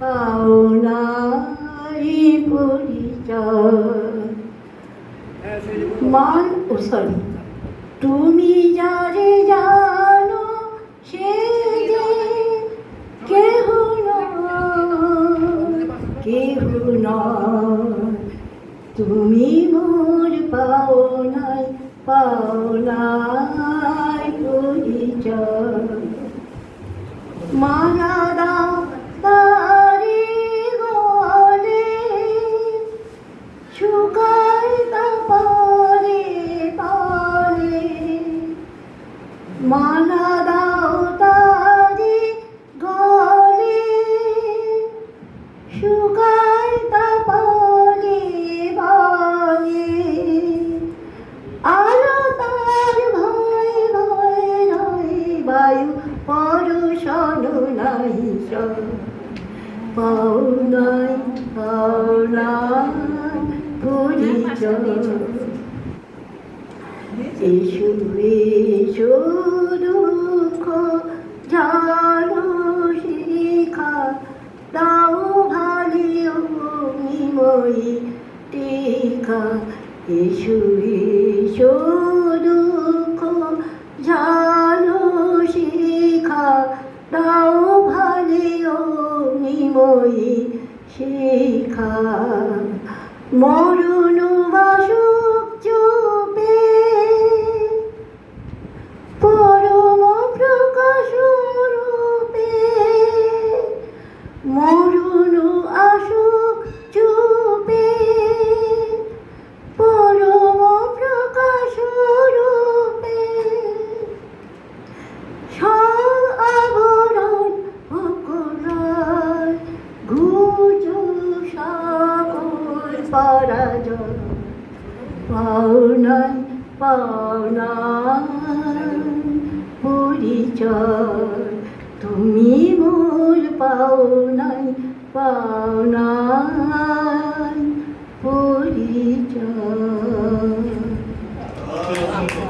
পাওনাই পরিচয়। মান ও সরি তুমি যারে জানো সে যে কেহ নয়, কেহ নয়। তুমি মোর পাওনাই, পাওনাই পরিচয়। মালা দাও তারি গলে, শুকাই তা পরে পরে। মালা দাও তারি গলে, শুকাই তা পরে পরে। আলো তার ভয় ভয় রয়, বায়ু পরশন নাই সয়। পাওনাই পাওনাই পরিচয়। এসো এসো দুঃখ জানো শিখা, দাও ভালি অগ্নিময়ী টিকা। এসো এসো দুঃখ জানো শিখা, দাও ভালি অগ্নিময়ী শিখা। মরণ বাসুক চুপে, পরম প্রকাশ রূপে। মরণ আসুক চুপে, পরম প্রকাশ রূপে। সব আবরণ অকুলায়, ঘুচু সকল পরাজয়। পাওনাই পাওনাই পরিচয়। তুমি মোর পাওনাই, পাওনাই